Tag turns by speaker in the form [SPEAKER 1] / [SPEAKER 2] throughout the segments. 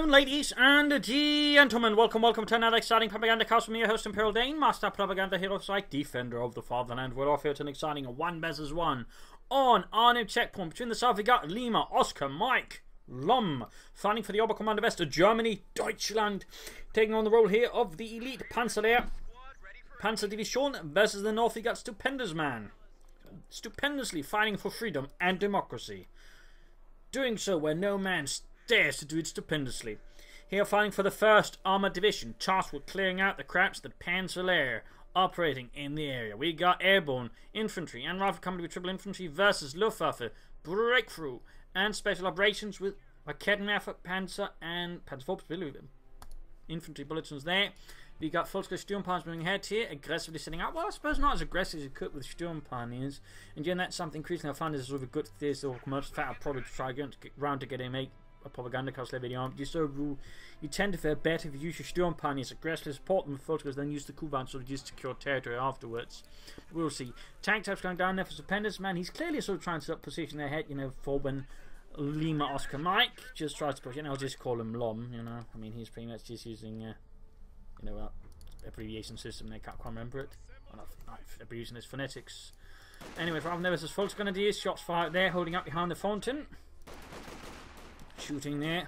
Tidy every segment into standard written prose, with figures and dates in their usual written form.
[SPEAKER 1] afternoon, ladies and gentlemen. Welcome to another exciting Propagandacast with me, your host, Imperial Dane, Master Propaganda Hero Site, Defender of the Fatherland. We're off here to an exciting 1 vs 1 on our new checkpoint. Between the south, we got LimaOscarMike, Lum, fighting for the Oberkommando West of Germany, Deutschland, taking on the role here of the elite Panzer Lehr, Panzer Division, versus the north, we got Stupendousman, stupendously fighting for freedom and democracy. Doing so where no man dares to do it stupendously. Here fighting for the 1st Armoured Division, tasked with clearing out the craps, the Panzer Lehr, operating in the area. We got airborne, infantry, and rifle company with triple infantry versus Luftwaffe, breakthrough, and special operations with Rakettenwerfer, Panzer, and Panzer infantry bulletins there. We got Volksgruppe Sturmpanzer moving ahead here, aggressively setting up. Well, I suppose not as aggressive as you could with Sturmpanzers. And again, that's something increasingly I find is sort of a good theory or most fat. I'll probably try to get around to getting a Propagandacast video on. Just overall, you tend to fare better if you use your Sturmpanzers aggressively support them with Volksgruppe, then use the Kuban sort of just secure territory afterwards. We'll see. Tank types going down there for Stupendousman. He's clearly sort of trying to position their head, for when LimaOscarMike just tries to push. I'll just call him Lom. I mean, he's pretty much just using. Abbreviation system, they can't quite remember it. I'm not abusing his phonetics. Anyway, rather than this Volksgruppe Grenadiers, shots fired there, holding up behind the fountain. Shooting there.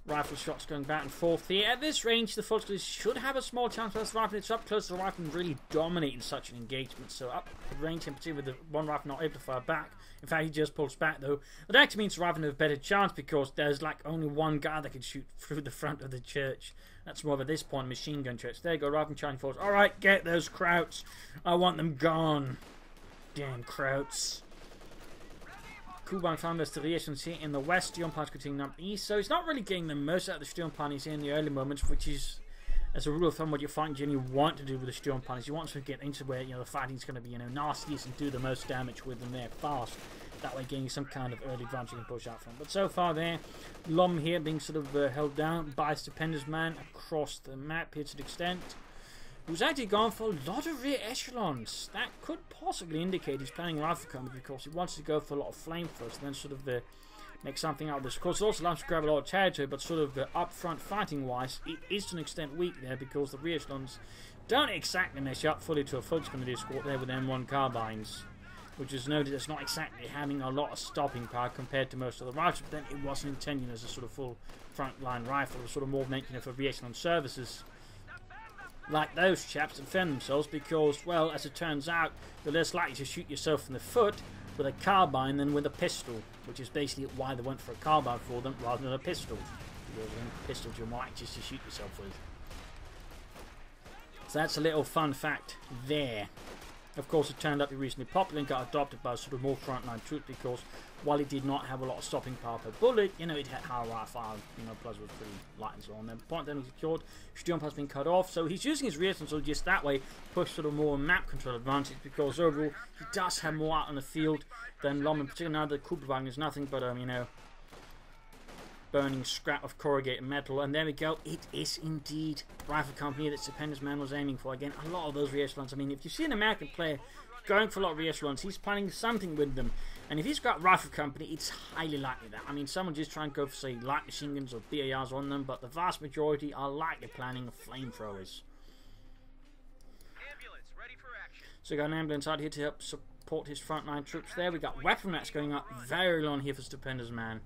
[SPEAKER 1] Rifle shots going back and forth here. At this range, the Volksgruppe should have a small chance for this rifle. It's up close to the rifle and really dominating such an engagement. So up range in particular with the one rifle not able to fire back. In fact, he just pulls back though. That actually means the rifle has a better chance because there's like only one guy that can shoot through the front of the church. That's more of at this point machine gun church. There you go, rifle charging force. Alright, get those krauts. I want them gone. Damn krauts. Kuban found the restorations here in the west. Sturmpanzers continuing up east. So he's not really getting the most out of the Sturmpanzers here in the early moments, which is, as a rule of thumb, what you find you want to do with the Sturmpanzers. You want to get into where the fighting's going to be nastiest and do the most damage with them there fast. That way, getting some kind of early advance you can push out from. But so far, there, Lum here being sort of held down by Stupendousman across the map here to the extent. Who's actually gone for a lot of rear echelons. That could possibly indicate he's planning rifle company because he wants to go for a lot of flamethrowers and then sort of make something out of this. Of course, it also allows to grab a lot of territory, but sort of up-front fighting-wise, it is to an extent weak there because the rear echelons don't exactly mesh up fully to a Volksgruppe squad there with M1 carbines, which is noted as not exactly having a lot of stopping power compared to most of the rifles, but then it wasn't intended as a sort of full front-line rifle. It was sort of more meant for rear echelon services. Like those chaps that defend themselves because, well, as it turns out, you're less likely to shoot yourself in the foot with a carbine than with a pistol, which is basically why they went for a carbine for them rather than a pistol. Because a pistol you're more likely to shoot yourself with. So that's a little fun fact there. Of course, it turned out to be reasonably popular and got adopted by sort of more frontline troops because while it did not have a lot of stopping power per bullet, it had high fire, plus was pretty light and so on. Then the point then was secured, Sturm has been cut off, so he's using his rear sort of just that way, push sort of more map control advantage because overall he does have more out on the field than Lom in particular. Now the Kugelwagen is nothing but burning scrap of corrugated metal, and there we go. It is indeed rifle company that Stupendousman was aiming for. Again, a lot of those rear echelons. I mean, if you see an American player going for a lot of rear echelons, he's planning something with them. And if he's got rifle company, it's highly likely that. I mean, someone just try and go for, say, light machine guns or BARs on them, but the vast majority are likely planning flamethrowers.
[SPEAKER 2] Ambulance ready for action.
[SPEAKER 1] So we got an ambulance out here to help support his frontline troops there. We got weapon racks going up very long here for Stupendousman.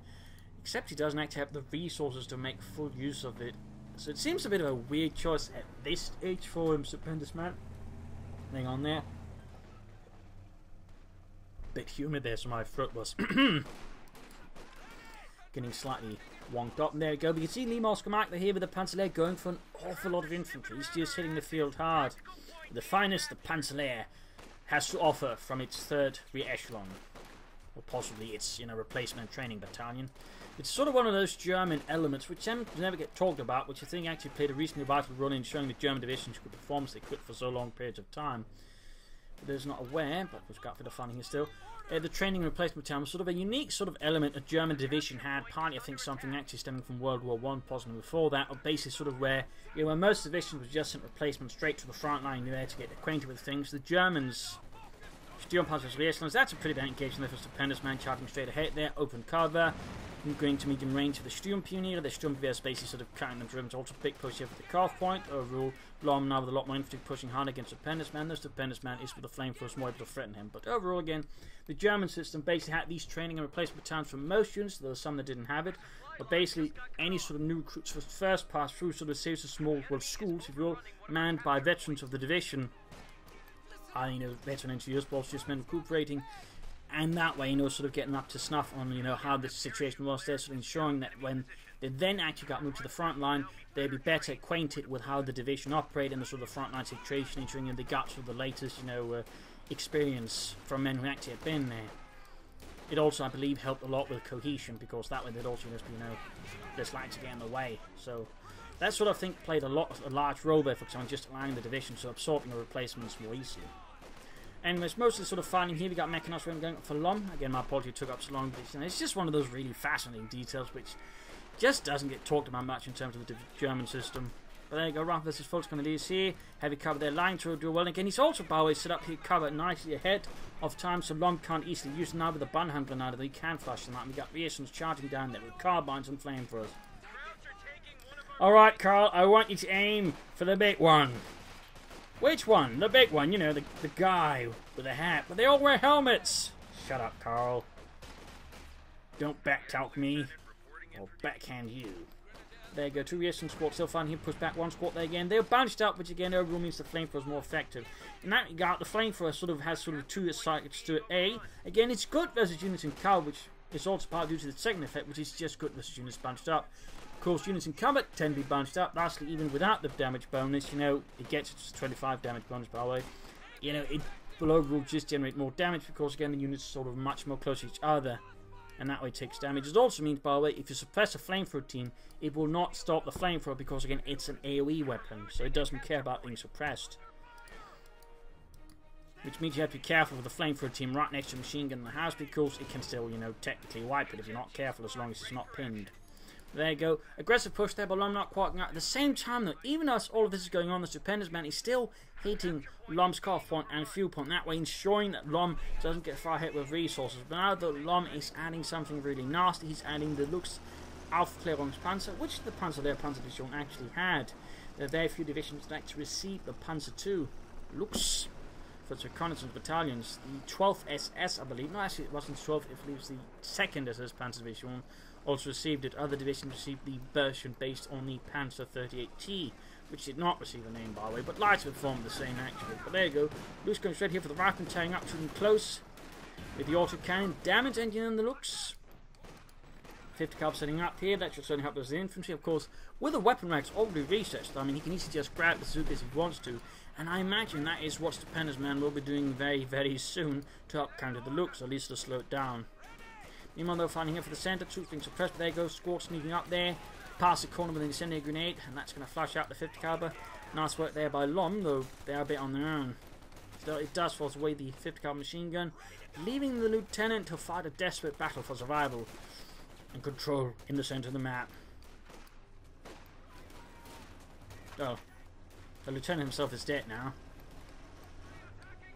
[SPEAKER 1] Except he doesn't actually have the resources to make full use of it. So it seems a bit of a weird choice at this stage for him, Stupendousman. Hang on there. Bit humid there, so my throat was getting slightly wonked up. And there we go. But you can see LimaOscarMike, they're here with the Panzer Lehr going for an awful lot of infantry. He's just hitting the field hard. The finest the Panzer Lehr has to offer from its 3rd rear echelon. Or possibly its replacement training battalion. It's sort of one of those German elements which never get talked about, which I think actually played a reasonably vital role in showing the German divisions could perform as they could for so long periods of time. For those not aware, but we've got a bit of fun here still, the training and replacement battalion was sort of a unique sort of element a German division had, partly I think something actually stemming from World War I, possibly before that, a basis sort of where when most divisions was just sent replacement straight to the front line there to get acquainted with things, the Germans Sturmpanzers rear echelons, that's a pretty bad engagement there for Stupendousman, charging straight ahead there, open cover. going to medium range for the Sturmpioneer. The Sturmgewehr is basically sort of cutting them through. It's also a big push here for the Carve Point. Overall, Lom now with a lot more infantry pushing hard against Stupendousman. The Stupendousman is with the flamethrowers more able to threaten him. But overall, again, the German system basically had these training and replacement battalions for most units. There were some that didn't have it. But basically, any sort of new recruits first pass through sort of a series of small schools, if you will, manned by veterans of the division. Veteran engineers, whilst just men recuperating. And that way, sort of getting up to snuff on, how the situation was there, sort of ensuring that when they then actually got moved to the front line, they'd be better acquainted with how the division operated and the sort of front line situation, ensuring they got sort of the latest, experience from men who actually had been there. It also, I believe, helped a lot with cohesion, because that way they'd also just be, less likely to get in the way. So that sort of, I think, played a large role there, for example, just allowing the division to absorbing the replacements more easily. Anyways, most of the sort of fighting here, we got mechanized going for Lom. Again, my apology took up so long, but it's just one of those really fascinating details which just doesn't get talked about much in terms of the German system. But there you go, Ralph versus Fultz going to lead here. Heavy cover there, line to do well. Again, he's also, by the way, set up here cover nicely ahead of time, so Lom can't easily use it now with the bun handler now that he can flush them out. And we got Reasons charging down there with carbines and flamethrowers. Alright, Carl, I want you to aim for the big one. Which one? The big one, the guy with a hat. But they all wear helmets. Shut up, Carl. Don't backtalk me. Or backhand you. There you go, 2 Reasons squad still finding him, push back 1 squad there again. They're bounced up, which again overall means the flamethrower is more effective. In that regard, the flamethrower has 2 sides to it. A, again, it's good versus units in cover, which is also part due to the second effect, which is just good versus units bunched up. Of course, units in combat tend to be bunched up. Lastly, even without the damage bonus, it gets 25 damage bonus, by the way. It will overall just generate more damage because, again, the units are sort of much more close to each other. And that way it takes damage. It also means, by the way, if you suppress a flamethrower team, it will not stop the flamethrower because, again, it's an AoE weapon. So it doesn't care about being suppressed. Which means you have to be careful with the flamethrower team right next to a machine gun in the house because it can still, technically wipe it if you're not careful as long as it's not pinned. There you go. Aggressive push there, but Lom not quite out. At the same time, though, even as all of this is going on, the Stupendousman is still hitting Lom's Carve Point and Fuel Point. That way, ensuring that Lom doesn't get far hit with resources. But now that Lom is adding something really nasty, he's adding the Lux Aufklärungspanzer, which the Panzer Lehr Panzer Division actually had. There are very few divisions that actually received the Panzer II Lux for its reconnaissance battalions. The 12th SS, I believe. No, actually, it wasn't 12th. It was the 2nd SS Panzer Division. Also received it. Other divisions received the version based on the Panzer 38T, which did not receive a name, by the way, but lights would form the same actually. But there you go. Lux going straight here for the rifle, tearing up to them close with the autocannon. Damage engine in the Lux. 50 cal setting up here. That should certainly help us the infantry. Of course, with the weapon racks already researched, I mean, he can easily just grab the bazookas if he wants to. And I imagine that is what Stupendousman will be doing very, very soon to help counter the Lux, or at least to slow it down. Meanwhile, they're finding here for the center, troops being suppressed, but there goes Squad sneaking up there, past the corner with an incendiary grenade, and that's going to flush out the 50 caliber. Nice work there by Lom, though they are a bit on their own. So it does force away the 50 caliber machine gun, leaving the lieutenant to fight a desperate battle for survival and control in the center of the map. Oh, the lieutenant himself is dead now.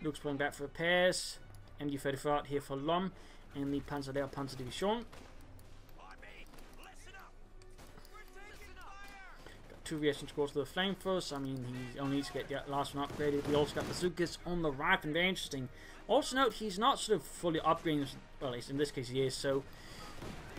[SPEAKER 1] Luke's pulling back for repairs. MG-34 out here for Lom. And the Panzer Lehr Panzer Division. Got 2 reaction squads to the flamethrowers. I mean, he only needs to get the last one upgraded. We also got bazookas on the rifle. Very interesting. Also note, he's not sort of fully upgrading. Well, at least in this case he is. So,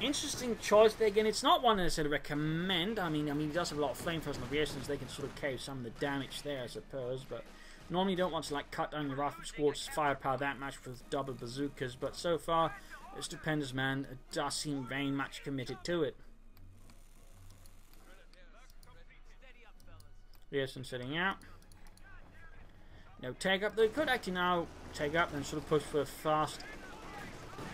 [SPEAKER 1] interesting choice there. Again, it's not one that I said recommend. I mean, he does have a lot of flamethrowers and the reactions. They can sort of carry some of the damage there, I suppose. But normally you don't want to like cut down your rifle squad's firepower that much with double bazookas, but so far, Stupendousman does seem very much committed to it. Yes, and setting out. No take up. They could actually now take up and sort of push for a fast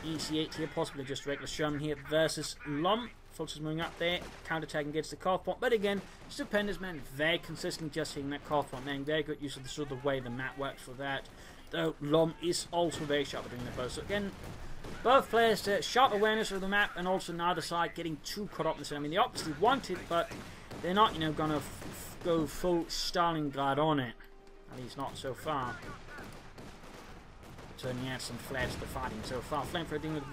[SPEAKER 1] EC8 here, possibly just regular Sherman here versus Lom. Fultz is moving up there, counter-attacking against the Carve Point, but again, Stupendousman very consistent just hitting that Carve Point, making very good use of the sort of way the map works for that. Though Lom is also very sharp at doing that both. So again, both players sharp awareness of the map, and also neither side getting too caught up in this. I mean, they obviously want it, but they're not, gonna go full Stalingrad on it. At least not so far. Turning out some flares to the fighting so far. Flamethrower dealing with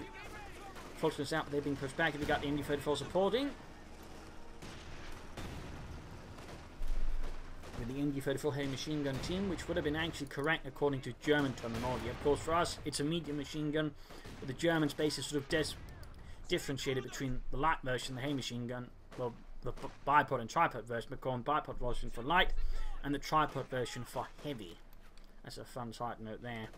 [SPEAKER 1] Volkswagen's out, but they're being pushed back. We've got the MD-34 supporting. With the MD-34 heavy machine gun team, which would have been actually correct according to German terminology. Of course, for us, it's a medium machine gun, but the Germans basically sort of differentiated between the light version, the heavy machine gun, well, the bipod and tripod version, but calling bipod version for light, and the tripod version for heavy. That's a fun side note there.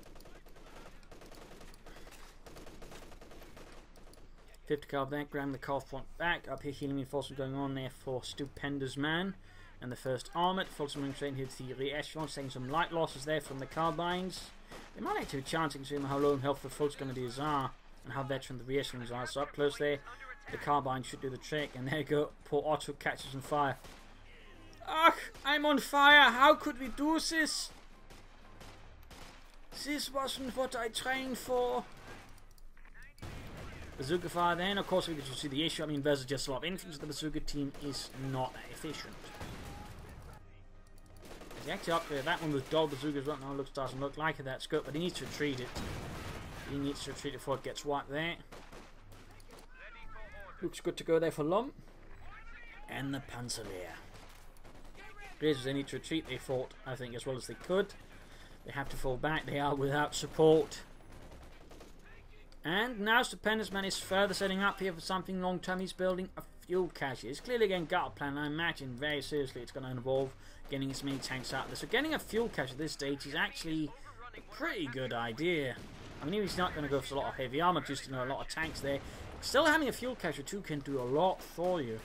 [SPEAKER 1] 50 cal back, grabbing the car front back. Up here, healing reinforcement going on there for Stupendousman and the 1st Armoured. Volkswagen train here to the re-echelon, taking some light losses there from the carbines. They might actually be chancing to see how low in health the Volkswagen are and how veteran the re-echelons are. So up close there, the carbine should do the trick. And there you go, poor Otto catches on fire. Ugh, I'm on fire, how could we do this? This wasn't what I trained for. Bazooka fire then, of course we could see the issue. I mean, versus just a lot of infantry, the bazooka team is not efficient. He's actually up there, that one with dull bazookas right now doesn't look like it, that's good, but he needs to retreat it. He needs to retreat it before it gets wiped there. Looks good to go there for Lom. And the Panzer Lehr. They need to retreat, they fought, I think, as well as they could. They have to fall back, they are without support. And now Stupendousman is further setting up here for something long term. He's building a fuel cache. He's clearly again got a plan. I imagine very seriously it's going to involve getting as many tanks out there. So getting a fuel cache at this stage is actually a pretty good idea. I mean, he's not going to go for a lot of heavy armor, just a lot of tanks there. Still having a fuel cache or two can do a lot for you.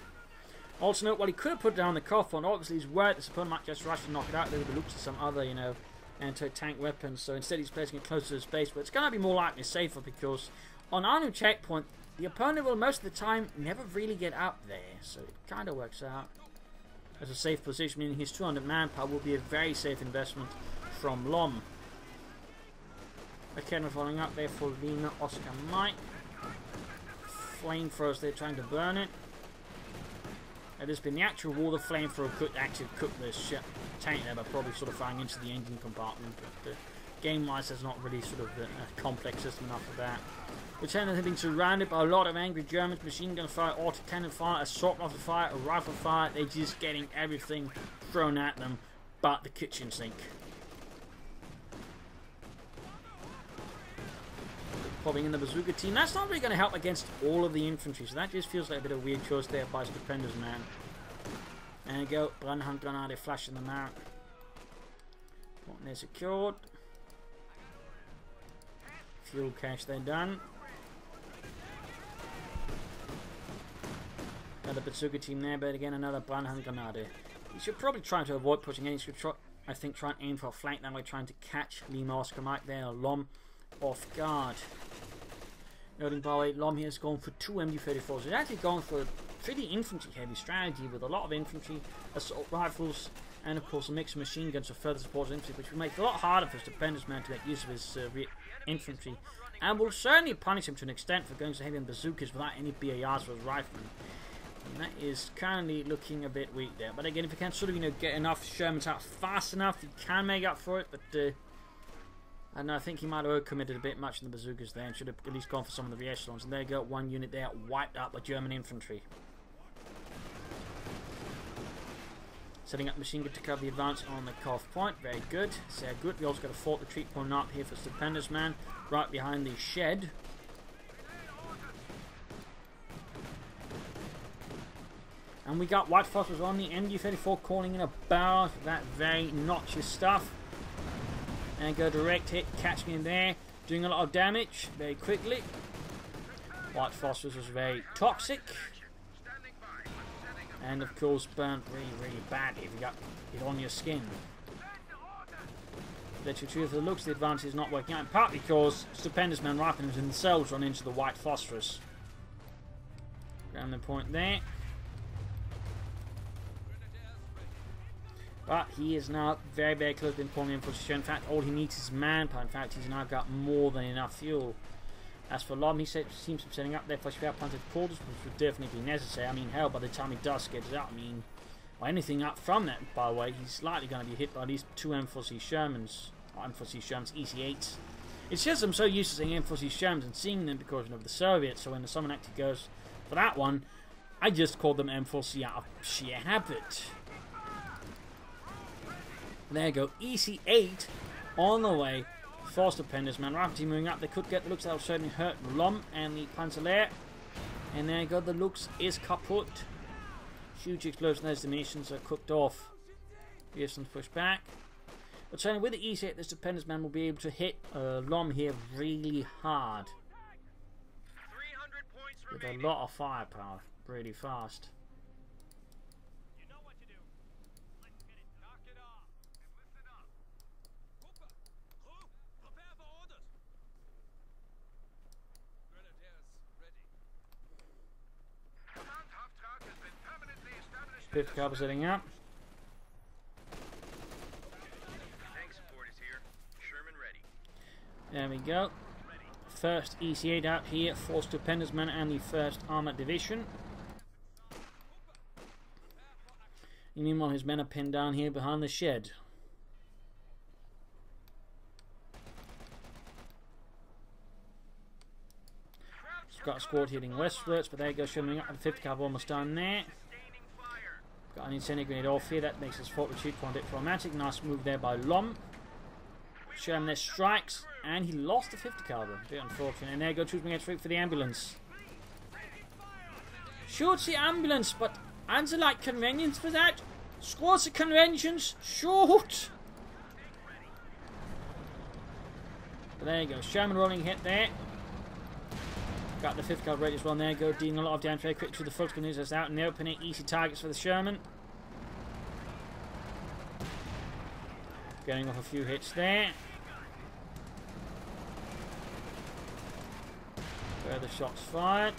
[SPEAKER 1] Also note, while he could have put down the cough on, obviously he's worried the opponent might just rush and knock it out there with the looks of some other, anti-tank weapons, so instead he's placing it closer to his base, but it's going to be more likely safer because on our new checkpoint, the opponent will most of the time never really get up there, so it kind of works out as a safe position, meaning his 200 manpower will be a very safe investment from Lom. Again, we're following up there for LimaOscarMike. Flamethrowers, they're trying to burn it. It has been the actual war, the flamethrower could actually cook this tank there, but probably sort of firing into the engine compartment. But game-wise, there's not really sort of a complex system enough for that. Lieutenant have been surrounded by a lot of angry Germans, machine gun fire, autocannon fire, assault rifle fire, a rifle fire. They're just getting everything thrown at them, but the kitchen sink. Popping in the bazooka team. That's not really going to help against all of the infantry, so that just feels like a bit of a weird choice there by Stupendousman. There you go, Brandhandgranate flashing them out. One there secured. Fuel cache there done. Another bazooka team there, but again another Brandhandgranate. You should probably try to avoid pushing any. You should try, I think, try and aim for a flank that way, trying to catch LimaOscarMike there, or Lom off guard. Noting, by the way, Lom here has gone for 2 MD-34s. He's actually gone for a pretty infantry-heavy strategy with a lot of infantry, assault rifles, and of course a mix of machine guns for further support of infantry, which will make it a lot harder for Stupendousman to make use of his infantry, and will certainly punish him to an extent for going so heavy on bazookas without any BARs for his riflemen. And that is currently looking a bit weak there. But again, if you can sort of, get enough Shermans out fast enough, you can make up for it, but I don't know, I think he might have overcommitted a bit much in the bazookas there and should have at least gone for some of the re-echelons. And there you go, one unit there wiped out by German infantry. Setting up machine gun to cover the advance on the CoH point. Very good. Sehr good. We also got a fort retreat point up here for Stupendousman, right behind the shed. And we got White Phosphorus on the MD-34 calling in a barrage of that very noxious stuff. And go direct hit, catch me in there, doing a lot of damage very quickly. White Phosphorus was very toxic. And of course burnt really badly if you got it on your skin. That's true for the looks, the advantage is not working out, in part because Stupendousman riflemen themselves run into the White Phosphorus. Ground the point there. But he is now very close to pulling in for position. In fact, all he needs is manpower. In fact, he's now got more than enough fuel. As for Lom, he seems to be setting up there for spare punted quarters, which would definitely be necessary. I mean, hell, by the time he does get it out, I mean, or anything up from that, by the way, he's likely going to be hit by at least 2 M4C Shermans, or M4C Shermans, EC8s. It's just I'm so used to seeing M40 Shermans and seeing them because of the Soviets, so when someone actually goes for that one, I just call them M40 out of sheer habit. There you go, EC8 on the way for Stupendousman. Rapidly moving up, they could get the looks that will certainly hurt Lom and the Panzer Lehr. And there you go, the looks is kaput. Huge explosion, those detonations are cooked off. Here's some push back. But certainly with the EC8, the Stupendousman will be able to hit Lom here really hard. With a lot of firepower, really fast.
[SPEAKER 2] You know what to do. Let's get it. Knock it off. And listen up. Crew, prepare for orders. Grenadiers ready. Command half track has been permanently established.
[SPEAKER 1] Fifth cavalry setting up.
[SPEAKER 2] Tank support is here. Sherman ready.
[SPEAKER 1] There we go. First EC8 out here for Stupendousman and the 1st Armoured Division. And meanwhile, his men are pinned down here behind the shed. He's got a squad heading westwards, but there you go, showing up at the 5th Cavalry almost down there. Got an incendiary grenade off here, that makes his fort retreat quite diplomatic. Nice move there by Lom. Sherman there strikes, and he lost the 50 caliber. A bit unfortunate. And there you go, choosing it straight for the ambulance. Sure, it's the ambulance, but aren't there like conventions for that? Squads of conventions, shoot! But there you go, Sherman rolling hit there. Got the 5th caliber ready as well. And there you go, dealing a lot of damage very quick to the full canoes that's out in the open. Easy targets for the Sherman. Getting off a few hits there. Further shots fired.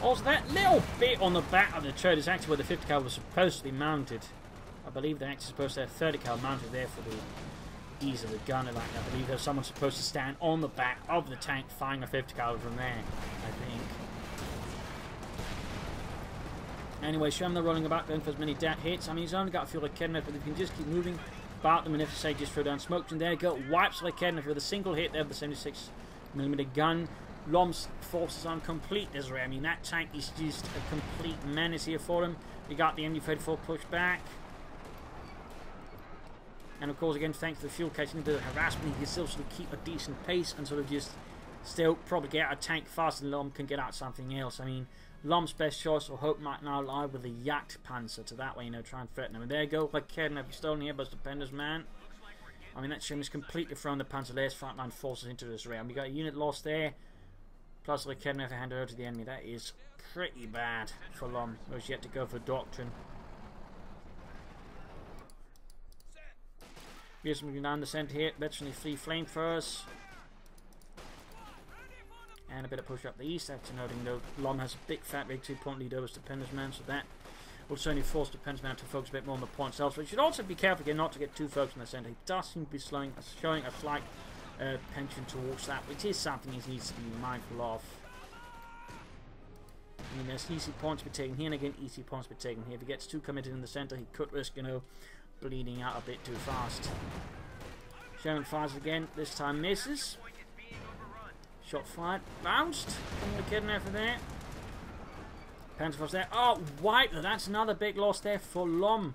[SPEAKER 1] Also, that little bit on the back of the turret is actually where the 50 cal was supposed to be mounted. I believe they're actually supposed to have 30 cal mounted there for the ease of the gun. Like, I believe there's someone supposed to stand on the back of the tank firing a 50 cal from there, I think. Anyway, Sherman they're rolling about, going for as many dat hits. I mean, he's only got a few Lekernef, but if he can just keep moving about them and if say just throw down smokes, and there you go, wipes Lekernef with a single hit there with the 76mm gun. Lom's forces on complete disarray. I mean, that tank is just a complete menace here for him. We got the MD-34 push back. And of course, again, thanks to the fuel catching, the harassment, he can still sort of keep a decent pace and sort of just still probably get out a tank faster than Lom can get out something else. I mean, Lom's best choice or hope might now lie with the Jagdpanzer to that way, you know, try and threaten him. And there you go, like Kerden have stolen here by Stupendousman. I mean, that Sherman is completely thrown the Panzer Lehr's frontline forces into disarray. And we got a unit lost there, plus like Kerden have handed over to the enemy. That is pretty bad for Lom, who's yet to go for Doctrine. Here's moving down the centre here, literally 3 flamethrowers. And a bit of push up the east. After noting though, Lom has a big fat rig 2-point lead over Stupendousman, so that will certainly force Stupendousman to focus a bit more on the points elsewhere. You should also be careful again not to get too focused on the centre. He does seem to be showing a slight penchant towards that, which is something he needs to be mindful of. I mean, there's easy points to be taken here, and again, easy points to be taken here. If he gets too committed in the centre, he could risk, you know, bleeding out a bit too fast. Sherman fires again, this time misses. Shot fired, bounced from the kid over there. Panzer there. Oh, wipe! That's another big loss there for Lom.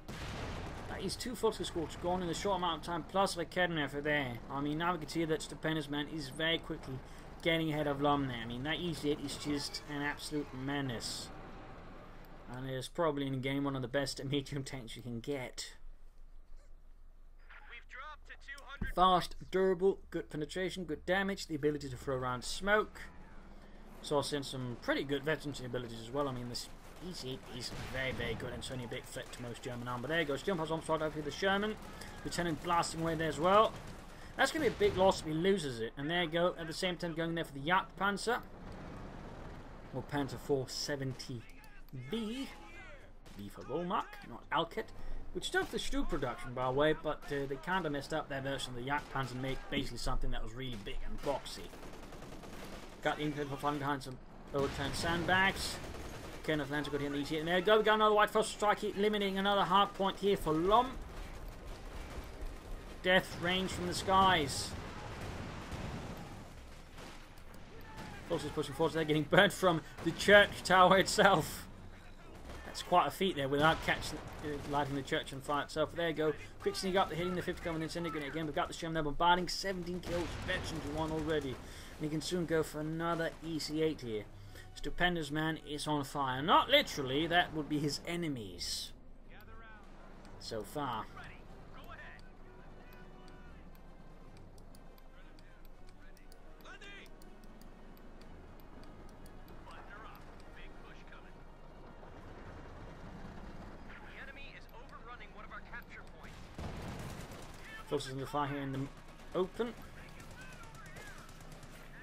[SPEAKER 1] That is 2 Volkswagen squads gone in a short amount of time, plus the Kednefer there. I mean, now we can see that Stupendousman is very quickly getting ahead of Lom there. I mean, that EC8 is just an absolute menace. And it's probably in the game one of the best medium tanks you can get. Fast, durable, good penetration, good damage, the ability to throw around smoke. So I'll send some pretty good veterancy abilities as well. I mean, this EC8 is very, very good and it's only a big threat to most German armor. There he goes, jump on straight over to the Sherman. Lieutenant blasting away there as well. That's going to be a big loss if he loses it. And there you go, at the same time going there for the Jagdpanzer. Or Panzer 470B. B for Wohlmark, not Alket. Which stopped the Stu production, by the way, but they kind of messed up their version of the Jagdpanzer and made basically something that was really big and boxy. Got the England for fun behind some overturned sandbags. Kenneth Lancer got here in the EC8. And there we go, we got another White Frost strike, eliminating another hard point here for Lom. death range from the skies. Forces pushing forward, so they're getting burnt from the church tower itself. That's quite a feat there without lighting the church on fire itself. But there you go. Quick sneak up, they're hitting the 50 gun and incendiary again. We've got the Sherman there bombarding. 17 kills, veterans won already. And he can soon go for another EC8 here. Stupendousman is on fire. Not literally, that would be his enemies. So far. Forces under fire here in the open.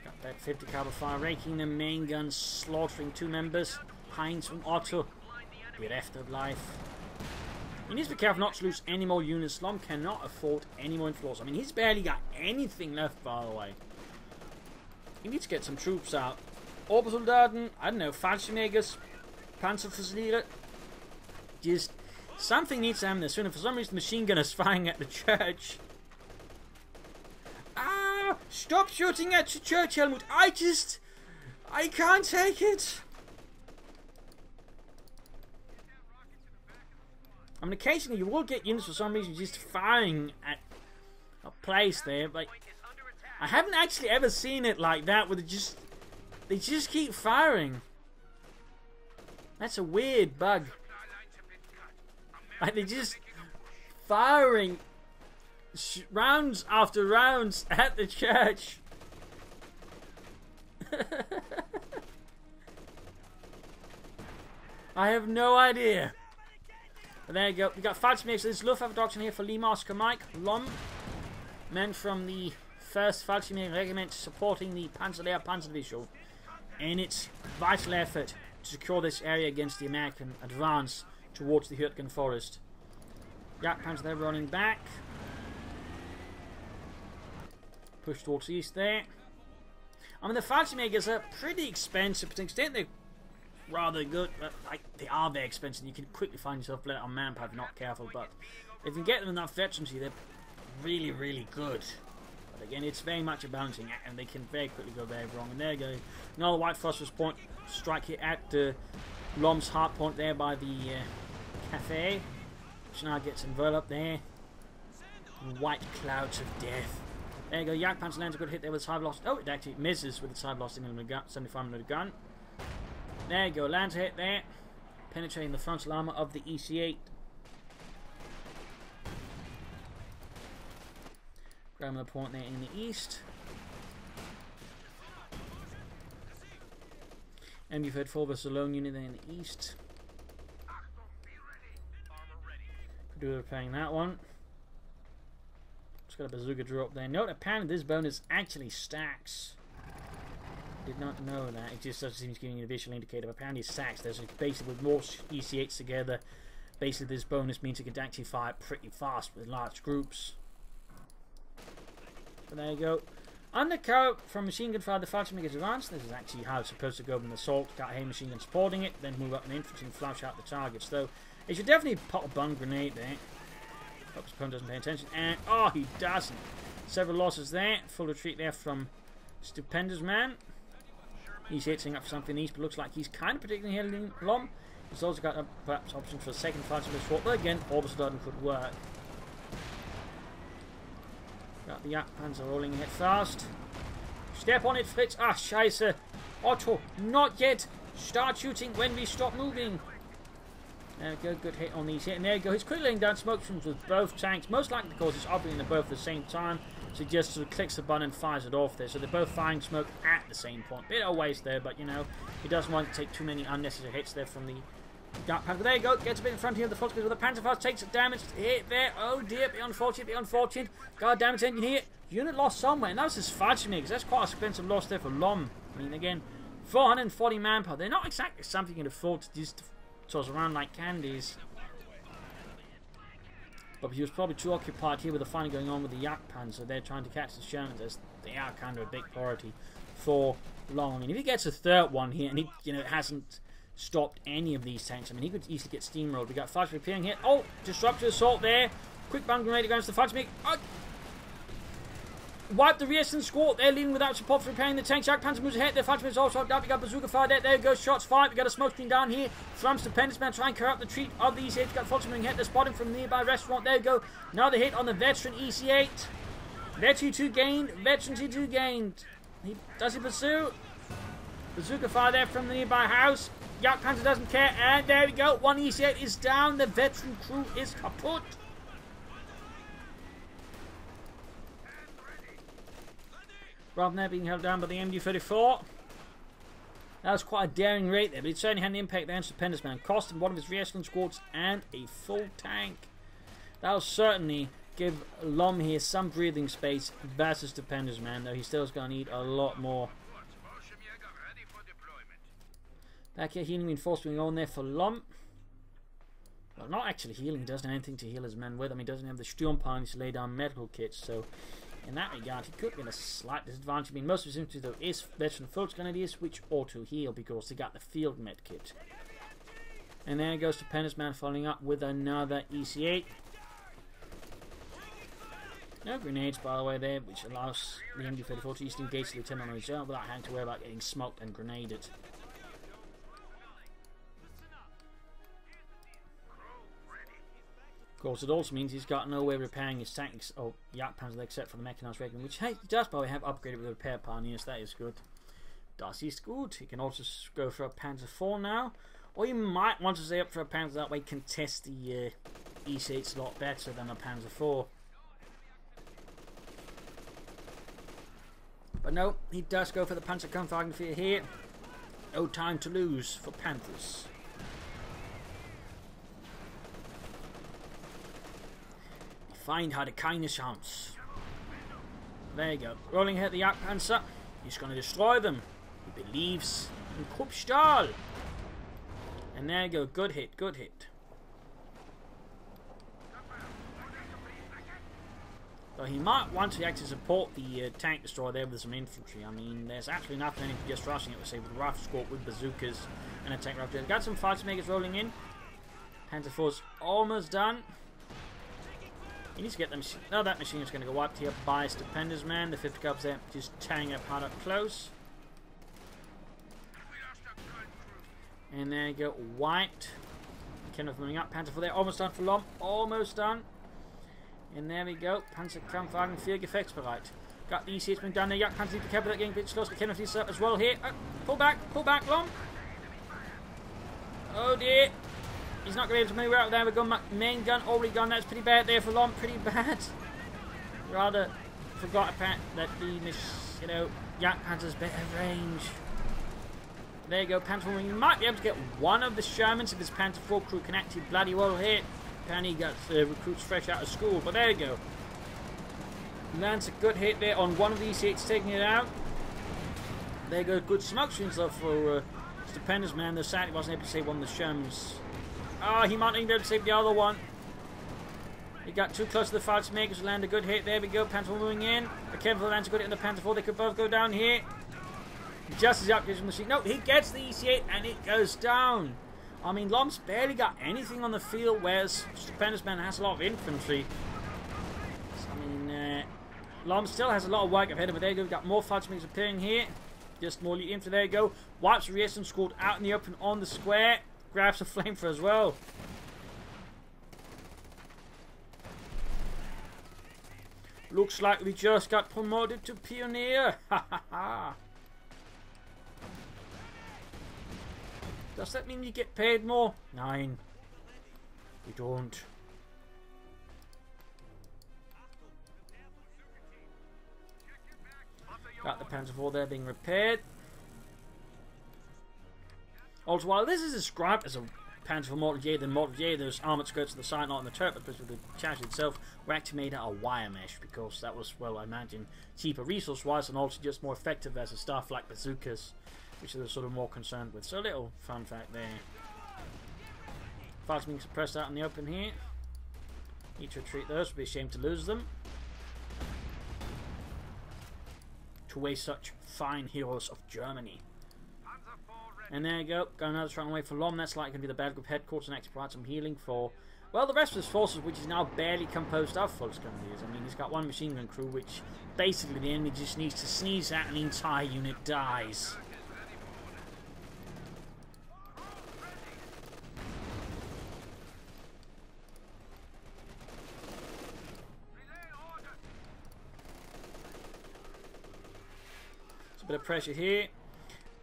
[SPEAKER 1] Got that 50 caliber fire raking the main guns, slaughtering 2 members. Heinz from Otto, bereft of life. He needs to be careful not to lose any more units. Lom cannot afford any more influence. I mean, he's barely got anything left, by the way. He needs to get some troops out. Obersoldaten, I don't know, Fallschirmjägers, Panzer Lehr. Just something needs to happen there soon. And for some reason, the machine gun is firing at the church. Ah! Stop shooting at the church, Helmut. I can't take it. I mean, occasionally you will get units for some reason just firing at a place there, but I haven't actually ever seen it like that, where they just keep firing. That's a weird bug. Like, they're just firing rounds after rounds at the church. I have no idea. But there you go. We got Fallschirmjäger. So this Luftwaffe doctrine here for LimaOscarMike. Lom. Men from the 1st Fallschirmjäger Regiment supporting the Panzer Lehr Panzer Division in its vital effort to secure this area against the American advance towards the Hürtgen Forest. Yak Panzer there running back. Push towards the east there. I mean, the Fallschirmjägers are pretty expensive, but to an extent they're rather good. But, like, they are very expensive. You can quickly find yourself bled on manpower if you're not careful. But if you can get them enough veterancy, they're really, really good. But again, it's very much a balancing act, and they can very quickly go very wrong. And there you go. Another white phosphorus point strike here at Lom's hard point there by the cafe, which now gets enveloped there. White clouds of death. There you go. Yak Panzer lands a good hit there with its high velocity. Oh, it actually misses with its high velocity 75mm gun. There you go. Lands a hit there, penetrating the frontal armor of the EC8. Grab another point there in the east. MB-34 versus a lone unit there in the east. Could do repairing that one. Just got a bazooka drop there. Note, apparently this bonus actually stacks. Did not know that. It just seems giving you a visual indicator. Apparently it stacks. There's basically with more EC8s together. Basically this bonus means you can actually fire pretty fast with large groups. But there you go. Undercover from machine gun fire, the Fallschirmjäger advance. This is actually how it's supposed to go with an assault. Got a heavy machine gun supporting it, then move up an infantry and flash out the targets. Though it should definitely pop a bun grenade there. Hope his opponent doesn't pay attention. And oh, he doesn't. Several losses there. Full retreat there from Stupendousman. He's hitting up for something east, but looks like he's kind of particularly handling Lom. He's also got perhaps option for a second Fallschirmjäger swap, but again, Obersoldaten could work. Got the Yak Panzer rolling ahead fast. Step on it, Fritz. Ah, scheiße. Otto, not yet. Start shooting when we stop moving. There we go, good hit on these here. And there you go. He's quickly laying down smoke streams with both tanks. Most likely because he's operating them both at the same time. So he just sort of clicks the button and fires it off there. So they're both firing smoke at the same point. Bit of waste there, but you know, he doesn't want to take too many unnecessary hits there from the Dark Panther. There you go. Gets a bit in front here of the Volkswagen with the Panzer fast. Takes a damage hit there. Oh dear. Be unfortunate. Be unfortunate. God damn it, engine here. Unit lost somewhere. And that was his Fallschirmjäger. That's quite an expensive loss there for Lom. I mean, again, 440 manpower. They're not exactly something you can afford to just toss around like candies. But he was probably too occupied here with the fighting going on with the Yak Panzer. They're trying to catch the Shermans as they are kind of a big priority for Lom. I mean, if he gets a third one here and he, you know, hasn't stopped any of these tanks, I mean, he could easily get steamrolled. We got Fallschirmjäger appearing here. Oh, disruptive assault there. Quick bang grenade against the Fallschirmjäger. Oh, wipe the rear squad. They're leading without support for repairing the tank. Jack Panzer moves ahead. Their fighting is also up. You got bazooka fire there. There goes shots fired. We got a smoke screen down here from Stupendousman trying to carry out the retreat of the EC8. We got Fulton moving ahead. They're spotting from the nearby restaurant. There you go. Another hit on the veteran EC8. Veteran 2 gained. Veteran 2 gained. Does he pursue? Bazooka fire there from the nearby house. Yak Panzer doesn't care. And there we go. One EC8 is down. The veteran crew is kaput. Rather than that being held down by the MD-34. That was quite a daring raid there, but it certainly had an impact there on Stupendousman. Cost him one of his re-echelon squads and a full tank. That will certainly give Lom here some breathing space versus Stupendousman, though he still is going to need a lot more. Back here, healing reinforcement going on there for Lom. Well, not actually healing, he doesn't have anything to heal his men with. I mean, he doesn't have the Sturmpanzer to lay down medical kits, so in that regard, he could get a slight disadvantage. I mean, most of his infantry, though, is veteran Fult's going to do switch auto heal because they got the field med kit. And there goes Stupendousman following up with another EC8. No grenades, by the way, there, which allows the MD-34 to easily engage the lieutenant on his own without having to worry about getting smoked and grenaded. Of course, it also means he's got no way of repairing his tanks or Yak Panzer except for the mechanized regular, which he does probably have upgraded with a repair pioneers. That is good. Das ist gut. He can also go for a Panzer 4 now, or you might want to stay up for a Panzer, that way contest the EC8 a lot better than a Panzer 4. But no, he does go for the Panzer Kampfwagenfear here. No time to lose for Panthers. Find how the kindness chance. There you go. Rolling ahead the Jagdpanzer. He's going to destroy them. He believes in Kruppstahl. And there you go. Good hit. Good hit. So he might want to actually support the tank destroyer there with some infantry. I mean, there's actually nothing just rushing it, with, say, with the rifle squad with bazookas and a tank rifle. Got some fighter makers rolling in. Panzer 4's almost done. He needs to get them. No, that machine is going to go wiped here by Stupendousman. The 50 cubs there just tearing up hard up close. And there you go, wiped. Kenneth moving up. Panzer 4 there, almost done for Lom. Almost done. And there we go. Panzer Kampfwagen 4 gefechtsbereit. Got the EC8 moving down there. Yak Panzer need to cover that getting a bit close. Kenneth needs up as well here. Pull back, Lom. Oh dear. He's not going to be able to move out there. We've got main gun already gone. That's pretty bad there for Lom. Pretty bad. Rather forgot that the Yak Panzer's better range. There you go, Panzer 4. You might be able to get one of the Shermans if this Panzer 4 crew can actually bloody well hit. Apparently he got recruits fresh out of school. But there you go. Lands a good hit there on one of the EC8s, taking it out. There you go. Good smoke screens though for Stupendousman. Though sadly wasn't able to save one of the Shermans. Oh, he might not even be able to save the other one. He got too close to the fighter makers to land a good hit. There we go. Panzer 4 moving in. But Kevin lands a good hit in the Panzer 4. They could both go down here. Just as the upgrades machine. No, he gets the EC8 and it goes down. I mean, Lom's barely got anything on the field, whereas Stupendousman has a lot of infantry. So, I mean, Lom still has a lot of work ahead of him. There you go. We've got more fighter makers appearing here. Just more infantry. There you go. Wipes the rear squad out in the open on the square. Grabs a flamethrower as well. Looks like we just got promoted to Pioneer. Ha ha ha. Does that mean you get paid more? Nine. We don't. Got the Panzer 4 there being repaired. Also, while this is described as a Panzer 4 Mortal J, then Mortal J, those armoured skirts on the side, not on the turret, but with the chassis itself, were actually made out of wire mesh because that was, well, I imagine, cheaper resource-wise and also just more effective as a stuff like bazookas, which they're sort of more concerned with. So a little fun fact there. Fighters being suppressed out in the open here. Need to retreat those, would be ashamed to lose them. To waste such fine heroes of Germany. And there you go, got another strong away for Lom. That's likely going to be the battle group headquarters and actually provide some healing for Well, the rest of his forces, which is now barely composed of Volksgrenadiers. I mean, he's got one machine gun crew, which basically the enemy just needs to sneeze at and the entire unit dies. There's a bit of pressure here.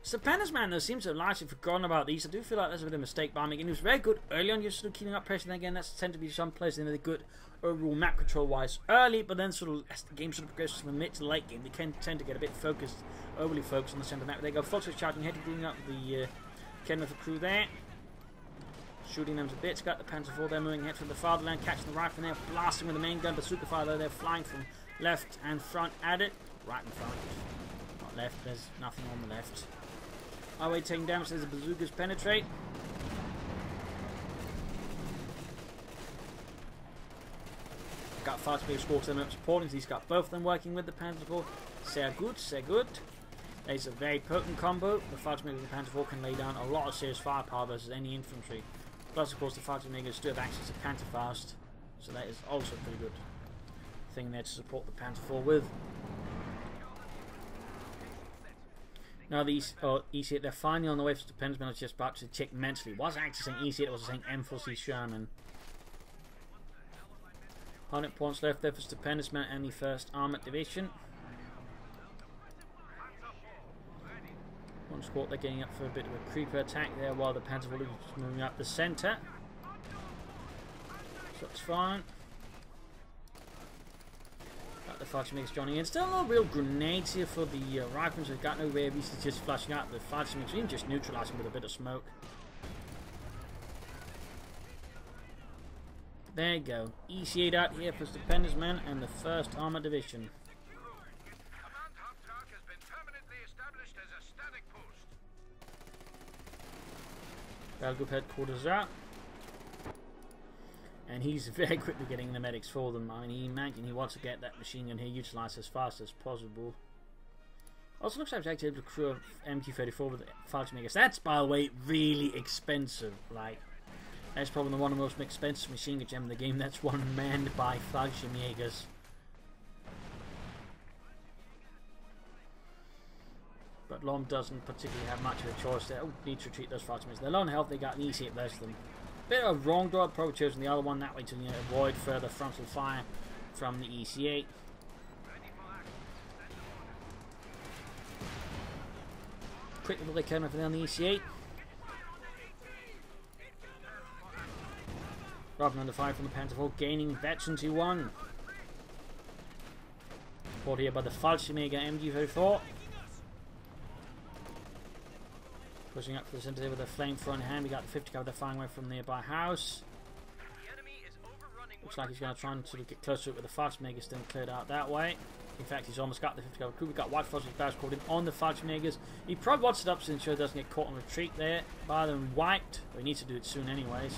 [SPEAKER 1] Stupendousman, though, seems to have largely forgotten about these. I do feel like there's a bit of a mistake by making. He was very good early on, just sort of keeping up pressure. Then again, that's tend to be some players that are good overall map control wise early, but then sort of as the game sort of progresses from the mid to the late game, they can tend to get a bit focused, overly focused on the centre of the map. They go Fox charging ahead, bringing up the Kenworth crew there, shooting them to bits. Got the Panzer IV there moving ahead from the fatherland, catching the rifle there, blasting with the main gun. Bazooka fire though, they're flying from left and front at it, right in front, not left. There's nothing on the left. Highway taking damage as the bazookas penetrate. Got fast speed score to them up supporting. He's got both of them working with the Panzer IV. Sehr good, sehr good. It's a very potent combo. The Fighters and the Panzer IV can lay down a lot of serious firepower versus any infantry. Plus, of course, the Fighters do have access to Panzerfaust, so that is also a pretty good thing there to support the Panzer IV with. Now these E8, they're finally on the way for Stupendousman. I was just about to check mentally. Was I actually saying E8? I was saying M4C Sherman. 100 points left there for Stupendousman and the 1st Armoured Division. One squad, they're getting up for a bit of a creeper attack there while the Panzer IV is moving up the centre. So that's fine. The fighter makes joining in. Still no real grenades here for the rifles. They've got no way of easily just flashing out. The fighter makes even just neutralising with a bit of smoke. There you go. EC8 out here for Stupendousman and the 1st Armoured Division. Battle Group headquarters out. And he's very quickly getting the medics for them. I mean, he wants to get that machine gun here utilised as fast as possible. Also looks like he's actually able to crew a MQ-34 with fighter makers. That's, by the way, really expensive. Like, that's probably one of the most expensive machine gun in the game. That's one manned by Fallschirmjägers. But Lom doesn't particularly have much of a choice there. Oh, need to retreat those Fallschirmjägers. They're low on health, they got an E8 versus them. Bit of a wrong door, probably chosen the other one that way to avoid further frontal fire from the EC8. Quick little they came for on the EC8. Rather under fire from the Panzer IV, gaining veteran 2-1. Fought here by the Fallschirmjäger MG34. Pushing up for the centre there with a flamethrower in hand. We got the 50 caliber firing away from the nearby house. Looks like he's going to try and sort of get closer to it with the Fallschirmjägers, then cleared out that way. In fact, he's almost got the 50 caliber crew. We've got White Frost barrels called in on the Fallschirmjägers. He probably wants it up to ensure he doesn't get caught on retreat there. By them wiped. But he needs to do it soon anyways.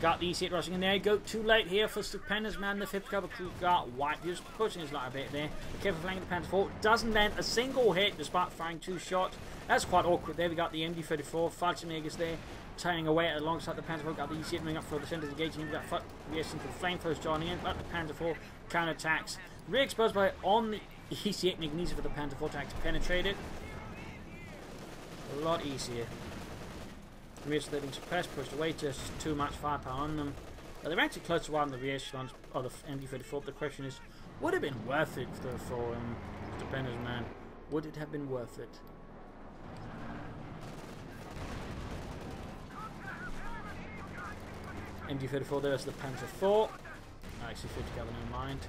[SPEAKER 1] Got the E8 rushing in there. Go too late here for Stupendousman. The 50 caliber crew got wiped. He was pushing his light a bit there. The careful flanking the Panzer IV doesn't land a single hit despite firing 2 shots. That's quite awkward there. We got the MG34 Fallschirmjägers there turning away alongside the Panzer IV. Got the E8 moving up for the centre of the engaging. We got reacting to the flamethrowers joining in, but the Panzer IV counterattacks. Re-exposed by on the E8, making it easier for the Panzer IV to penetrate it. A lot easier. The rear they're being suppressed, pushed away, just too much firepower on them. But they're actually close to one of the rear echelons of the MG34. The question is, would it have been worth it for Stupendousman? Would it have been worth it? MG34 there's the Panzer IV. Actually 50 caliber, never mind.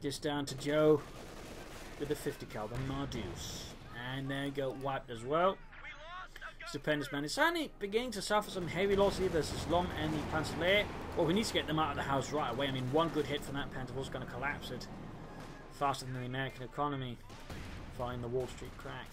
[SPEAKER 1] Just down to Joe with the 50 caliber Mardeus. And there you go, wiped as well. Stupendousman is certainly beginning to suffer some heavy loss here versus Lom and the Panzer Lehr. Well, we need to get them out of the house right away. I mean, one good hit from that Panzer is going to collapse it faster than the American economy following the Wall Street crack.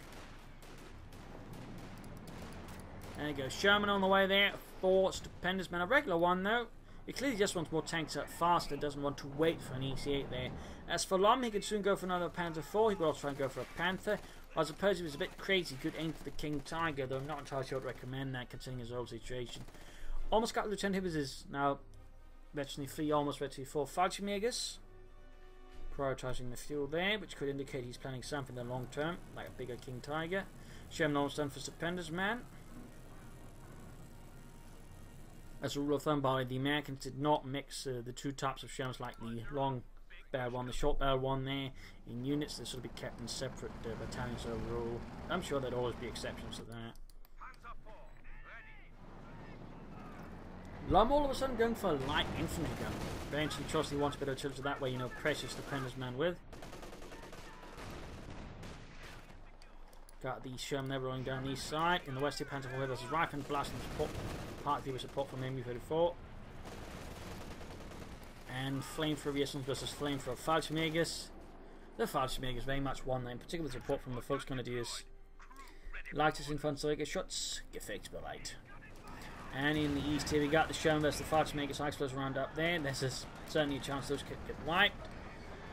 [SPEAKER 1] There you go, Sherman on the way there for Stupendousman. A regular one though. He clearly just wants more tanks up faster, doesn't want to wait for an EC8 there. As for Lom, he could soon go for another Panzer IV. He could also try and go for a Panther. I suppose he was a bit crazy. He could aim for the King Tiger, though I'm not entirely sure I'd recommend that considering his old situation. Almost got Lieutenant Hibbers is now virtually 3, almost virtually 4 Fallschirmjägers. Prioritising the fuel there, which could indicate he's planning something in the long term, like a bigger King Tiger. Sherman almost done for Stupendousman. As a rule of thumb, by the way, the Americans did not mix the two types of Shermans, like the long barrel one, the short barrel one there, in units. They sort of be kept in separate battalions overall. I'm sure there'd always be exceptions to that. Lum all of a sudden going for a light infantry gun. Eventually, Chorley wants a bit of artillery that way, you know, pressures the Stupendousman with. Got the Sherman there rolling down the east side. In the west, the Panzer Lehr versus Rifle blasting support. Partly with support from MB-34. And Flamethrower Vessels versus Flamethrower Fallschirmjägers. The Fallschirmjägers very much won there, in particular with support from the Volksgrenadiers. Leichtes Infanteriegeschütz, Gefechtsbereit. And in the east here we got the Sherman versus the Fallschirmjägers explosive round up there. There's certainly a chance those could get wiped.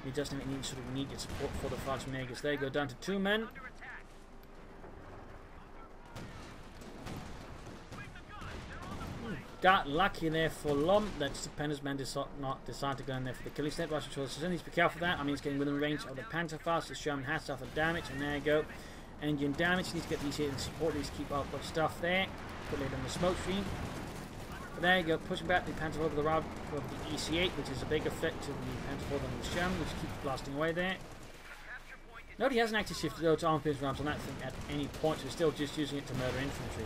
[SPEAKER 1] He doesn't even need sort of immediate support for the Fallschirmjägers. They go down to 2 men. Got lucky there for Lum. That Stupendousman not decide to go in there for the killing step. Russian choice. So needs to be careful of that. I mean, it's getting within range of the Panzerfaust. The Sherman has suffered damage, and there you go. Engine damage. Needs to get these here and support. Needs to keep up with stuff there. Put it in the smoke screen. But there you go. Pushing back the Panzer over the route of the EC8, which is a bigger threat to the Panzer than the Sherman, which keeps blasting away there. Note he hasn't actually shifted over to armor piercing rounds on that thing at any point, so he's still just using it to murder infantry.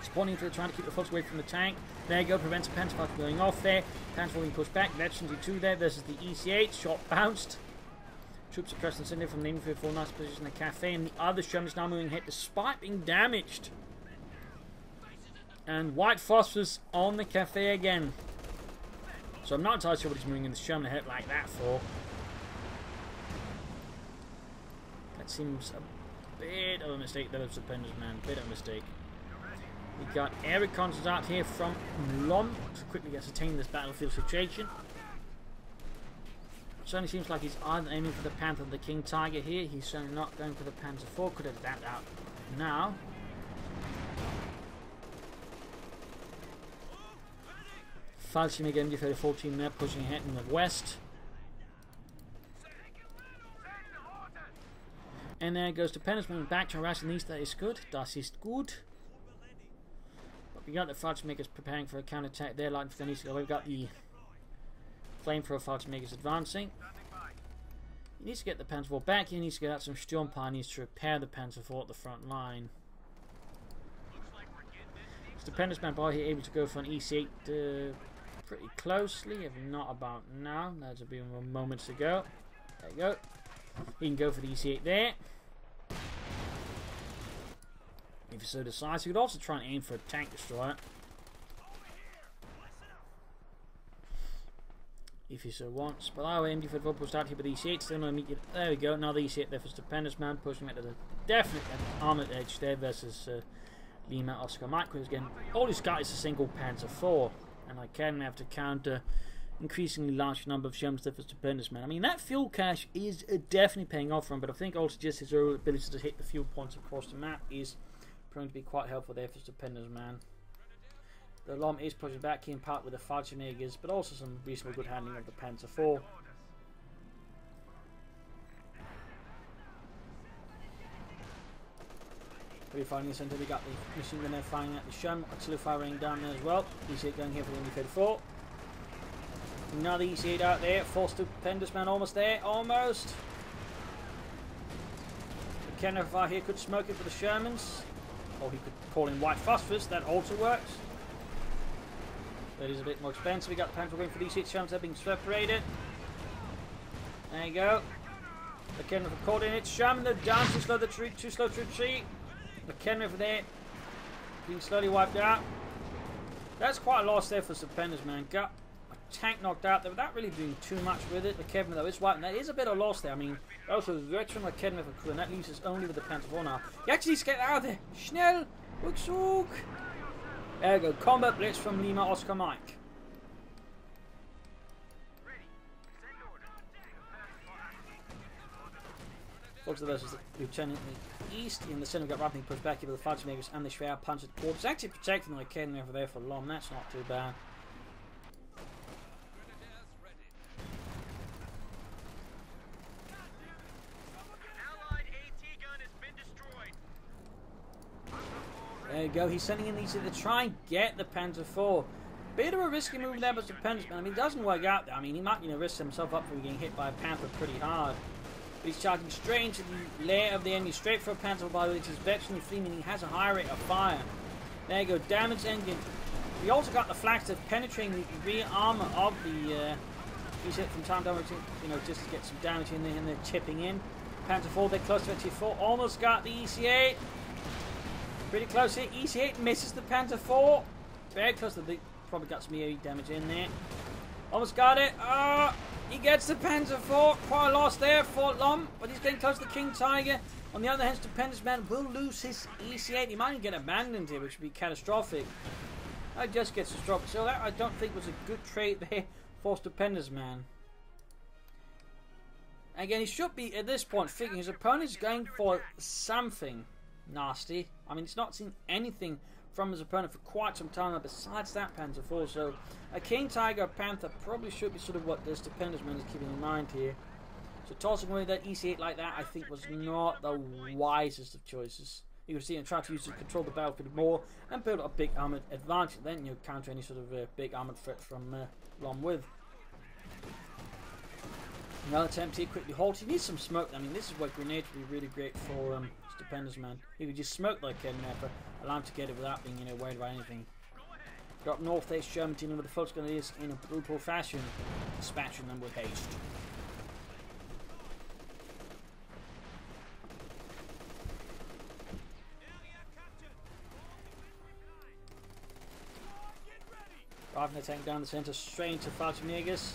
[SPEAKER 1] Spawning for trying to keep the foot away from the tank. There you go, prevents the Panzer from going off there. Panzer being pushed back. Veterans 2 there versus the EC8. Shot bounced. Troops are pressed and sent in from the infantry for a nice position in the cafe. And the other Sherman is now moving ahead despite being damaged. And white phosphorus on the cafe again. So I'm not entirely sure what he's moving in the Sherman ahead like that for. That seems a bit of a mistake there of Stupendousman. Bit of a mistake. We got air reconnaissance out here from Lum to quickly ascertain this battlefield situation. It certainly seems like he's either aiming for the Panther or the King Tiger here. He's certainly not going for the Panzer IV. Could have that out now. Fallschirmjäger MG 14 there, pushing ahead in the west. And there goes Stupendousman back to harass in the east. That is good. Das ist gut. We got the Fallschirmjägers preparing for a counterattack there, like for the east. We've got the Flamethrower Fallschirmjägers advancing. He needs to get the Panzer IV back. He needs to get out some Sturmpanzer. He needs to repair the Panzer IV at the front line. Stupendousman by here able to go for an EC8 pretty closely, if not about now. That's a few moments ago. There you go. He can go for the EC8 there. If he so decides, he could also try and aim for a tank destroyer. If he so wants. But I will aim for the pushed out here with the EC8. Still no immediate. There we go. Now the EC8 there for Stupendousman, pushing it to the definite armored edge there versus LimaOscarMike. Because again, all he's got is a single Panzer IV. And I can have to counter increasingly large number of Shermans there for Stupendousman. I mean, that fuel cache is definitely paying off for him. But I think also just his overall ability to hit the fuel points across the map is going to be quite helpful there for Stupendousman. The Lom is pushing back in part with the Fallschirmjägers, but also some reasonable good handling of the Panzer IV. Pretty fine in the centre, we got the machine gun there firing at the Sherman, artillery firing down there as well. EC8 going here for the MB-34. Another EC8 out there, for Stupendousman almost there, almost. The Kenner fire here could smoke it for the Shermans. Or he could call in white phosphorus, that also works. That is a bit more expensive. We got the Panzer going for these 6 Shermans, they're being separated. There you go. McKenna for coordinates. Sherman, they're down too slow to retreat. McKenna for there. Being slowly wiped out. That's quite a loss there for Stupendousman. Got a tank knocked out there without really doing too much with it. McKenna though is wiped, and that is a bit of loss there. I mean, also the veteran McKenna for crew, and that leaves us only with the Panzer IV now. He actually needs to get out of there. Schnell! Rückzug! There we go. Combat blitz from LimaOscarMike. Folks, versus the Lieutenant east. In the centre, we've got rapidly pushed back here with the Fallschirmjägers and the Schwer Panzer Corps. It's actually protecting the cannon over there for long. That's not too bad.
[SPEAKER 2] Allied AT gun has been destroyed.
[SPEAKER 1] There you go. He's sending in these to try and get the Panzer IV. Bit of a risky move there, but Stupendousman. I mean, it doesn't work out there. I mean, he might, risk himself up from getting hit by a Panther pretty hard. But he's charging straight into the lair of the enemy, straight for a Panzer IV, which is virtually free, meaning he has a high rate of fire. There you go. Damage engine. We also got the flagstaff penetrating the rear armor of the. He's hit from time to time, just to get some damage in there, and they're chipping in. Panzer IV, they're close to it. Almost got the EC8. Pretty close here. EC8 misses the Panzer IV. Very close to the. Probably got some EA damage in there. Almost got it. He gets the Panzer IV. Quite a loss there for Lom, but he's getting close to the King Tiger. On the other hand, Stupendousman will lose his EC8. He might even get abandoned here, which would be catastrophic. That just gets destroyed. So that I don't think was a good trade there for Stupendousman. Again, he should be at this point figuring his opponent's going for something nasty. I mean, he's not seen anything from his opponent for quite some time besides that Panzer IV. So a King Tiger Panther probably should be sort of what the Stupendousman is keeping in mind here. So tossing away that EC8 like that, I think, was not the wisest of choices. You can see him try to use to control the battlefield more and build up a big armoured advantage, then counter any sort of big armoured threat from Lom with. Another attempt here, quickly halt. He needs some smoke. I mean, this is where grenades would be really great for Stupendousman. He could just smoke like cannon there, allow him to get it without being worried about anything. Got North there, Sherman teaming with the Folks Grenadiers in a brutal fashion, dispatching them with haste. Driving the tank down the centre, straight into Fallschirmjägers.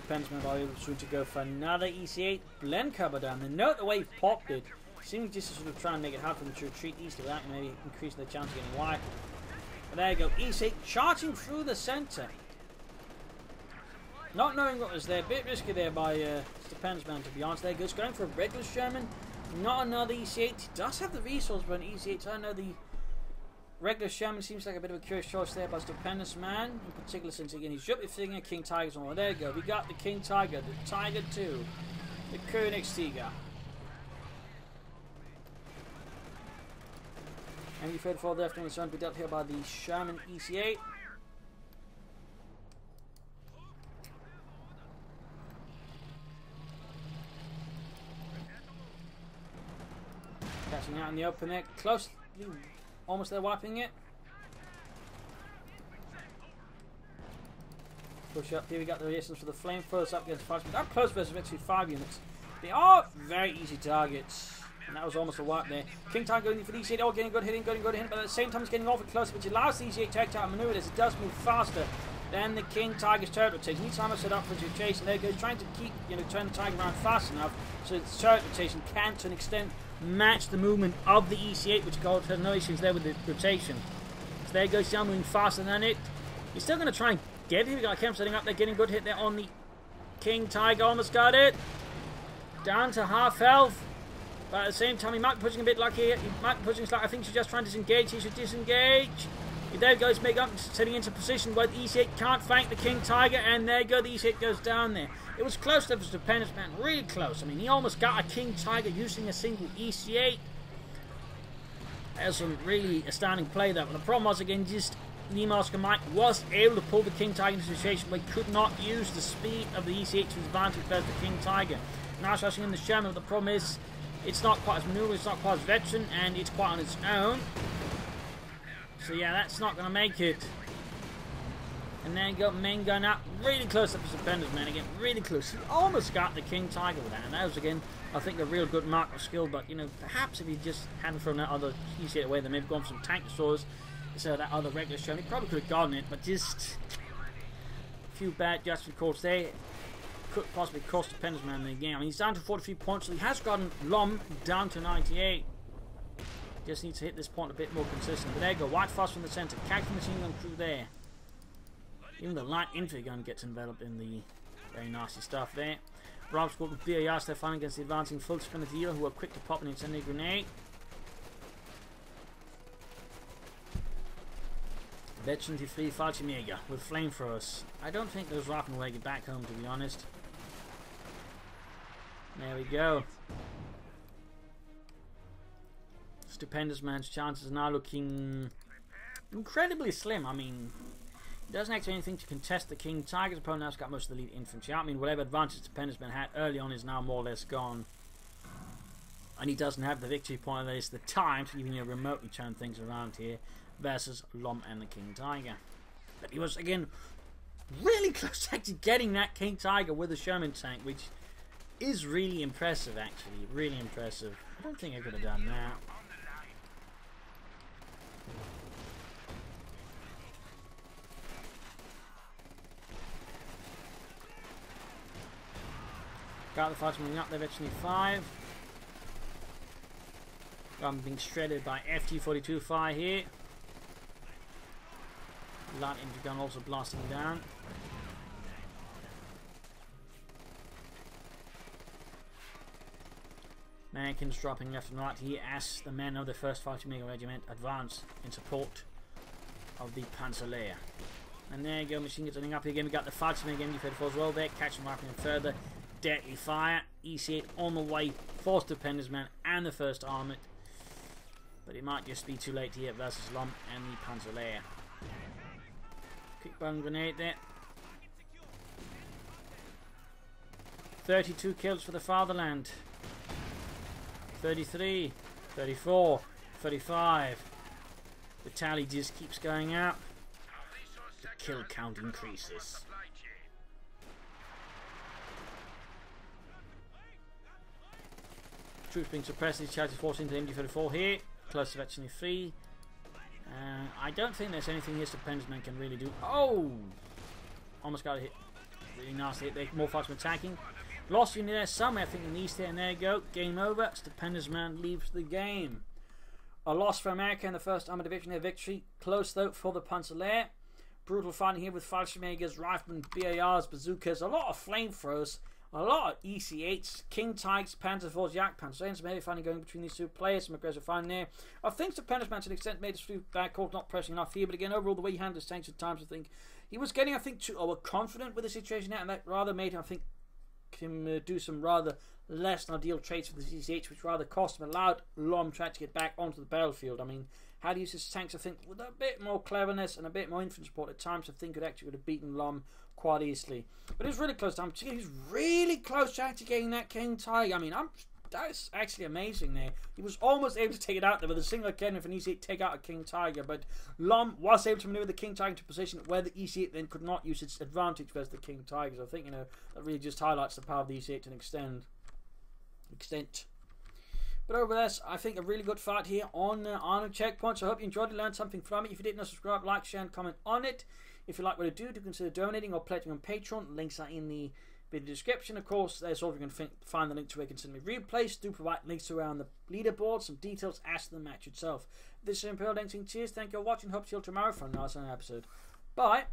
[SPEAKER 1] Stupendousman are able soon to go for another EC8 blend cover down. They note the way he popped it, seeming just to sort of try and make it hard for them to retreat east of that and maybe increase their chance of getting wide. But there you go, EC8 charging through the centre. Not knowing what was there, a bit risky there by Stupendousman, to be honest. There he goes, going for a regular Sherman, not another EC8. He does have the resource for an EC8, so I know the regular Sherman seems like a bit of a curious choice there by Stupendousman, in particular since again he should be fitting a King Tiger's on. There you go, we got the King Tiger, the Tiger 2, the Königstiger. And you've heard for the afternoon is going to be dealt here by the Sherman EC8. Catching out in the open there, close, almost there wiping it. Push up here, we got the resistance for the flamethrowers up against 5. Up close versus actually 5 units. They are very easy targets. And that was almost a wipe there. King Tiger going for the EC8, getting good hitting, but at the same time it's getting awfully close, which allows the EC8 to act out and maneuver as it does move faster than the King Tiger's turret rotation. Each time I set up for rotation, there it goes, trying to keep, turn the Tiger around fast enough so its turret rotation can, to an extent, match the movement of the EC8, which has no issues there with the rotation. So there it goes, down moving faster than it. He's still going to try and get it. We got Kemp setting up there, getting a good hit there on the King Tiger, almost got it. Down to half health. But at the same time, he might be pushing a bit lucky. He might be pushing slightly. I think he's just trying to disengage. He should disengage. There goes, make up, setting into position where the EC8 can't fight the King Tiger, and there you go, the EC8 goes down there. It was close to the Stupendousman, really close. I mean, he almost got a King Tiger using a single EC8. That was some really astounding play there. But the problem was, again, just LimaOscarMike was able to pull the King Tiger into a situation where he could not use the speed of the EC8 to his advantage versus the King Tiger. Now rushing in the Sherman, but the problem is, it's not quite as maneuverable, it's not quite as veteran, and it's quite on its own. So yeah, that's not going to make it. And then you got main gun up, really close up to Stupendousman again, really close. He almost got the King Tiger with that, and that was again, I think, a real good mark of skill. But perhaps if he just hadn't thrown that other EC8 away, then maybe gone for some tank destroyers instead of that other regular Sherman, he probably could have gotten it. But just a few bad judgment calls there. Could possibly cost Stupendousman the game. I mean, he's down to 43 points, so he has gotten Lom down to 98. Just needs to hit this point a bit more consistent. But there you go, white fast from the centre. Khaki machine gun crew there. Even the light infantry gun gets enveloped in the very nasty stuff there. Rob squad with BARs, they're fighting against the advancing full spin of the who are quick to pop an incendiary grenade. Veteran 3 Fallschirmjäger with flamethrowers. I don't think those Raffen will get back home, to be honest. There we go. Stupendousman's chances are now looking incredibly slim. I mean, he doesn't actually anything to contest the King Tiger's opponent. Now's got most of the lead infantry. I mean, whatever advantage Stupendousman had early on is now more or less gone. And he doesn't have the victory point, at least the time to even remotely turn things around here versus Lom and the King Tiger. But he was, again, really close to actually getting that King Tiger with a Sherman tank, which is really impressive, actually. Really impressive. I don't think I could have done that. Got the fights moving up there, Veteran 5. I'm being shredded by FT42 fire here. Light infantry gun also blasting down. Americans dropping left and right here as the men of the 1st Fallschirmjäger Regiment advance in support of the Panzer Lehr. And there you go, machine guns running up here again. We got the Fallschirmjäger MG34 as well there, catching right in further. Deadly fire. EC8 on the way for Stupendousman and the 1st Armoured. But it might just be too late here versus Lom and the Panzer Lehr. Quick bone grenade there. 32 kills for the fatherland. 33, 34, 35. The tally just keeps going up. The kill count increases. Troops being suppressed. These charges forced into MG34 here. Close to Veteran 3. I don't think there's anything here Stupendousman can really do. Oh! Almost got a hit. Really nasty hit there. More fighters attacking. Lost unit there somewhere, I think in the east here, and there you go. Game over. Stupendousman leaves the game. A loss for America in the 1st Armoured Division. Their victory. Close though for the Panzer Lehr. Brutal fighting here with Fallschirmjägers, Riflemen, BARs, bazookas, a lot of flamethrowers, a lot of EC8s, King Tigers, Panzer IVs, Yak Panzer. Some heavy fighting going between these two players. Some aggressive fighting there. I think Stupendousman to an extent made his few bad calls, not pressing enough here, but again, overall, the way he handled his tanks at times, I think he was getting, too overconfident with the situation now, and that rather made him, him do some rather less than ideal traits for the EC8s, which rather cost him, allowed Lom try to get back onto the battlefield. I mean, how to use his tanks, with a bit more cleverness and a bit more infantry support at times, could actually would have beaten Lom quite easily. But it was really close to him. He's really close to actually getting that King Tiger. I mean, that's actually amazing there. He was almost able to take it out there with a single cannon for an EC8 take out a King Tiger, but Lom was able to maneuver the King Tiger into a position where the EC8 then could not use its advantage versus the King Tigers. I think, that really just highlights the power of the EC8 to an extent. But over this, I think a really good fight here on Arnold Checkpoint. So I hope you enjoyed it, learned something from it. If you didn't, subscribe, like, share, and comment on it. If you like what I do consider donating or pledging on Patreon. Links are in the video description. Of course, there's also you can find the link to where you can send me replays. Do provide links around the leaderboard, some details as to the match itself. This is Imperial Dancing. Cheers, thank you for watching. Hope to see you tomorrow for another episode. Bye.